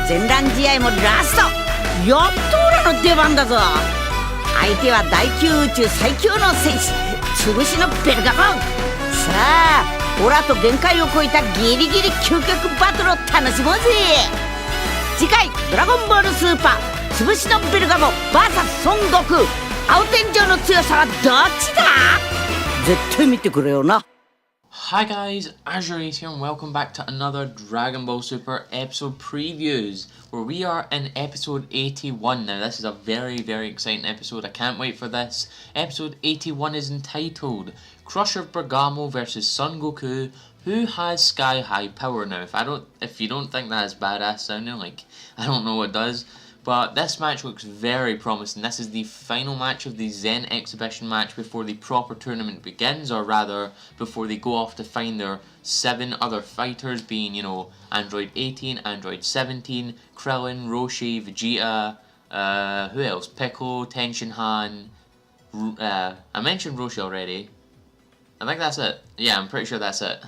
全覧試合もラスト。やっと俺の出番だぞ。相手は大級宇宙最強の戦士、潰しのベルガモン。さあオラと限界を超えたギリギリ究極バトルを楽しもうぜ。次回ドラゴンボールスーパー潰しのベルガモン VS 孫悟空、青天井の強さはどっちだ。絶対見てくれよな。Hi guys, AzureAce here and welcome back to another Dragon Ball Super episode previews where we are in episode 81. Now this is a very exciting episode, I can't wait for this. Episode 81 is entitled Crusher Bergamo vs Son Goku, who has sky high power. Now if you don't think that is badass sounding, like I don't know what does. But this match looks very promising. This is the final match of the Zen exhibition match before the proper tournament begins, or rather before they go off to find their 7 other fighters, being, you know, Android 18, Android 17, Krillin, Roshi, Vegeta, who else? Piccolo, Tenshinhan, I mentioned Roshi already. I think that's it. Yeah, I'm pretty sure that's it.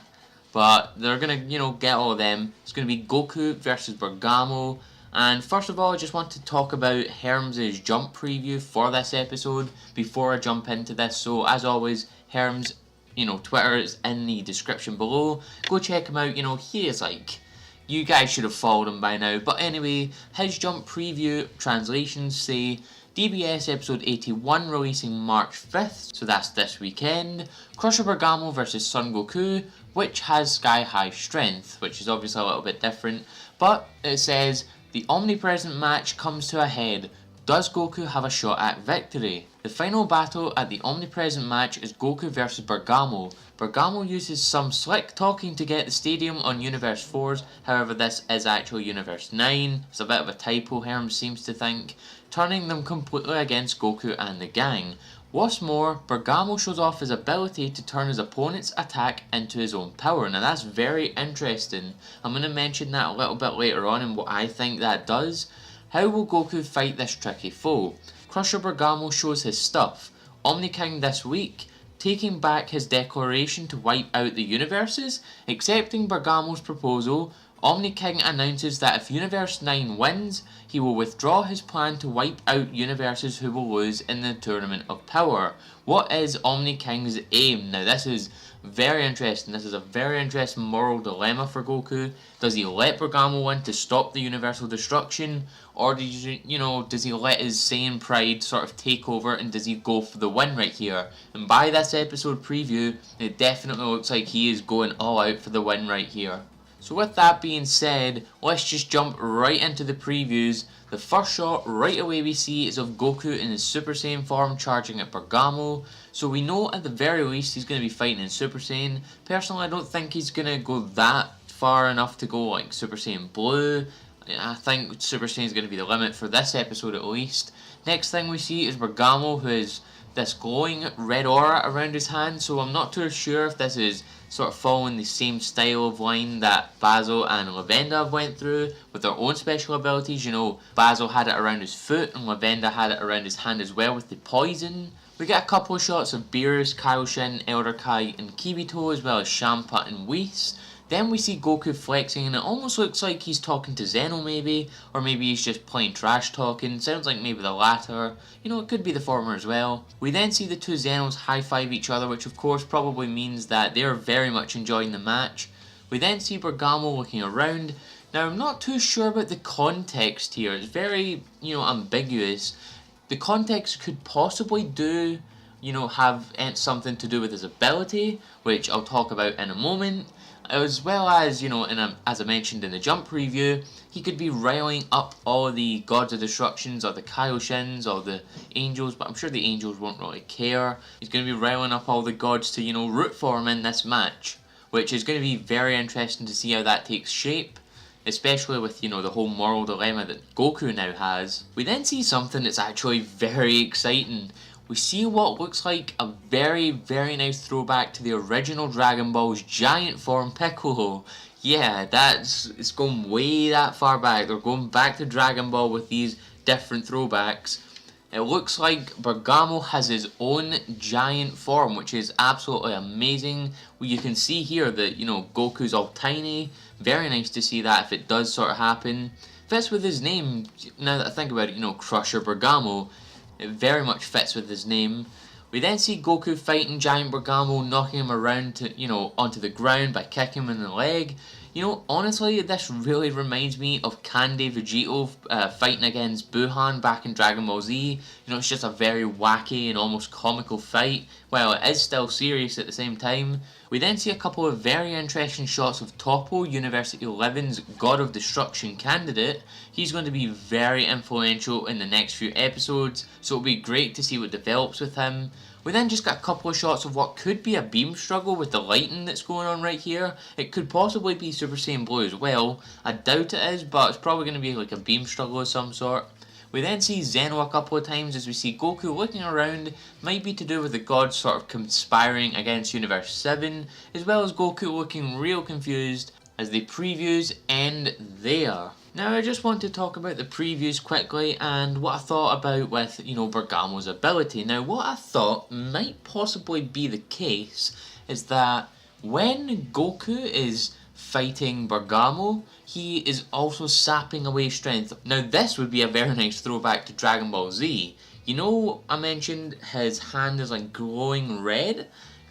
But they're gonna, you know, get all of them. It's gonna be Goku versus Bergamo. And first of all, I just want to talk about Herms' jump preview for this episode before I jump into this. So as always, Herms, you know, Twitter is in the description below. Go check him out. You know, he is like, you guys should have followed him by now. But anyway, his jump preview translations say DBS episode 81 releasing March 5th, so that's this weekend. Crusher Bergamo vs Son Goku, which has sky high strength, which is obviously a little bit different. But it says the omnipresent match comes to a head. Does Goku have a shot at victory? The final battle at the omnipresent match is Goku vs Bergamo. Bergamo uses some slick talking to get the stadium on Universe 4's, however this is actually Universe 9. It's a bit of a typo, Herm seems to think, turning them completely against Goku and the gang. What's more, Bergamo shows off his ability to turn his opponent's attack into his own power. Now that's very interesting. I'm going to mention that a little bit later on and what I think that does. How will Goku fight this tricky foe? Crusher Bergamo shows his stuff. Omni King this week, taking back his declaration to wipe out the universes. Accepting Bergamo's proposal, Omni King announces that if Universe 9 wins, he will withdraw his plan to wipe out universes who will lose in the Tournament of Power. What is Omni King's aim? Now this is very interesting. This is a very interesting moral dilemma for Goku. Does he let Bergamo win to stop the universal destruction? Or does he let his Saiyan pride sort of take over and does he go for the win right here? And by this episode preview, it definitely looks like he is going all out for the win right here. So with that being said, let's just jump right into the previews. The first shot right away we see is of Goku in his Super Saiyan form charging at Bergamo. So we know at the very least he's going to be fighting in Super Saiyan. Personally, I don't think he's going to go that far enough to go like Super Saiyan Blue. I think Super Saiyan is going to be the limit for this episode at least. Next thing we see is Bergamo, who has this glowing red aura around his hand. So I'm not too sure if this is sort of following the same style of line that Basil and Lavenda have went through with their own special abilities. You know, Basil had it around his foot and Lavenda had it around his hand as well with the poison. We get a couple of shots of Beerus, Kaioshin, Elder Kai and Kibito as well as Champa and Whis. Then we see Goku flexing and it almost looks like he's talking to Zeno maybe, or maybe he's just plain trash talking. Sounds like maybe the latter. You know, it could be the former as well. We then see the two Zenos high-five each other, which of course probably means that they're very much enjoying the match. We then see Bergamo looking around. Now I'm not too sure about the context here. It's very, you know, ambiguous. The context could possibly have something to do with his ability, which I'll talk about in a moment. As well as, as I mentioned in the jump preview, he could be riling up all the Gods of Destructions or the Kaioshins or the Angels, but I'm sure the Angels won't really care. He's going to be riling up all the gods to, root for him in this match, which is going to be very interesting to see how that takes shape, especially with, the whole moral dilemma that Goku now has. We then see something that's actually very exciting. We see what looks like a very nice throwback to the original Dragon Ball's giant form Piccolo. Yeah, it's going way that far back. They're going back to Dragon Ball with these different throwbacks. It looks like Bergamo has his own giant form, which is absolutely amazing. You can see here that, you know, Goku's all tiny. Very nice to see that if it does sort of happen. Fits with his name, now that I think about it, you know, Crusher Bergamo. It very much fits with his name. We then see Goku fighting Giant Bergamo, knocking him around to, you know, onto the ground by kicking him in the leg. You know, honestly, this really reminds me of Candy Vegito fighting against Buhan back in Dragon Ball Z. You know, it's just a very wacky and almost comical fight, while it is still serious at the same time. We then see a couple of very interesting shots of Toppo, University 11's God of Destruction candidate. He's going to be very influential in the next few episodes, so it'll be great to see what develops with him. We then just got a couple of shots of what could be a beam struggle with the lighting that's going on right here. It could possibly be Super Saiyan Blue as well. I doubt it is, but it's probably going to be like a beam struggle of some sort. We then see Zeno a couple of times as we see Goku looking around. Might be to do with the gods sort of conspiring against Universe 7, as well as Goku looking real confused as the previews end there. Now I just want to talk about the previews quickly and what I thought about with, you know, Bergamo's ability. Now what I thought might possibly be the case is that when Goku is fighting Bergamo, he is also sapping away strength. Now this would be a very nice throwback to Dragon Ball Z. You know, I mentioned his hand is like glowing red.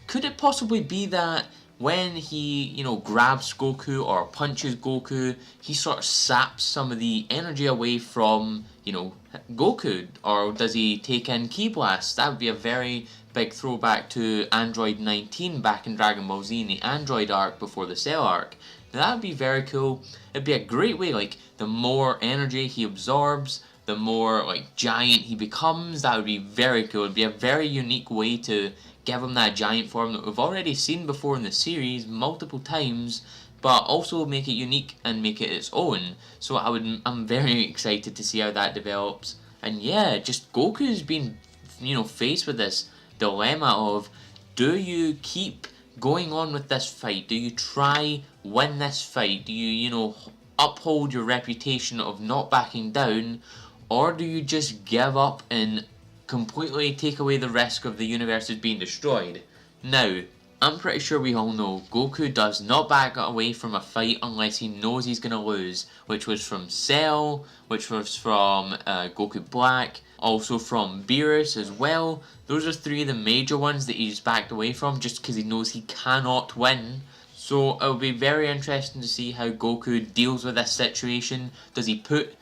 Could it possibly be that when he, you know, grabs Goku or punches Goku, he sort of saps some of the energy away from, you know, Goku? Or does he take in Ki Blast? That would be a very big throwback to Android 19 back in Dragon Ball Z in the Android arc before the Cell arc. Now that would be very cool. It'd be a great way, like, the more energy he absorbs, the more, like, giant he becomes. That would be very cool. It'd be a very unique way to give him that giant form that we've already seen before in the series multiple times, but also make it unique and make it its own. So I'm very excited to see how that develops. And yeah, just Goku's been, you know, faced with this dilemma of, do you keep going on with this fight? Do you try win this fight? Do you know, uphold your reputation of not backing down? Or do you just give up and completely take away the risk of the universes being destroyed? Now, I'm pretty sure we all know Goku does not back away from a fight unless he knows he's going to lose, which was from Cell, which was from Goku Black, also from Beerus as well. Those are three of the major ones that he's backed away from just because he knows he cannot win. So it'll be very interesting to see how Goku deals with this situation. Does he put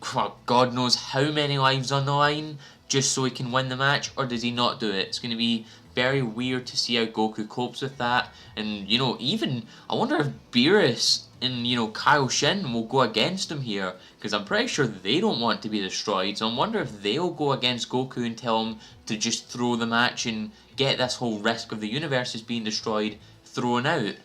God knows how many lives on the line just so he can win the match, or does he not do it? It's going to be very weird to see how Goku copes with that. And, you know, even, I wonder if Beerus and, you know, Kaioshin will go against him here, because I'm pretty sure they don't want to be destroyed. So I wonder if they'll go against Goku and tell him to just throw the match and get this whole risk of the universes being destroyed thrown out.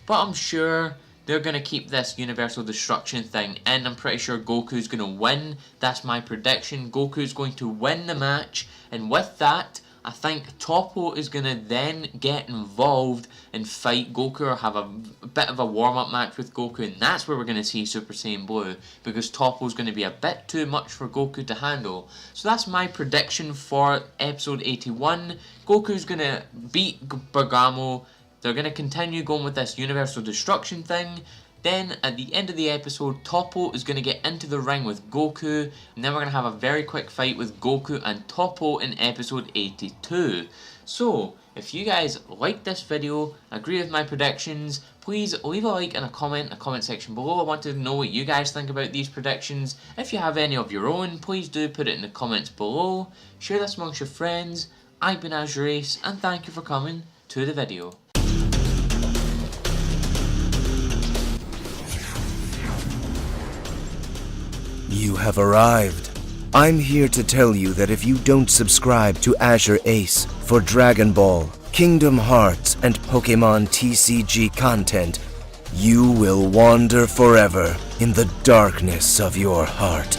But I'm sure they're going to keep this universal destruction thing in. I'm pretty sure Goku's going to win. That's my prediction. Goku's going to win the match. And with that, I think Toppo is going to then get involved and fight Goku, or have a bit of a warm-up match with Goku. And that's where we're going to see Super Saiyan Blue, because Toppo's going to be a bit too much for Goku to handle. So that's my prediction for episode 81. Goku's going to beat Bergamo. They're going to continue going with this universal destruction thing. Then at the end of the episode, Toppo is going to get into the ring with Goku. And then we're going to have a very quick fight with Goku and Toppo in episode 82. So, if you guys like this video, agree with my predictions, please leave a like and a comment in the comment section below. I want to know what you guys think about these predictions. If you have any of your own, please do put it in the comments below. Share this amongst your friends. I've been AzureAce, and thank you for coming to the video. You have arrived. I'm here to tell you that if you don't subscribe to AzureAce for Dragon Ball, Kingdom Hearts, and Pokemon TCG content, you will wander forever in the darkness of your heart.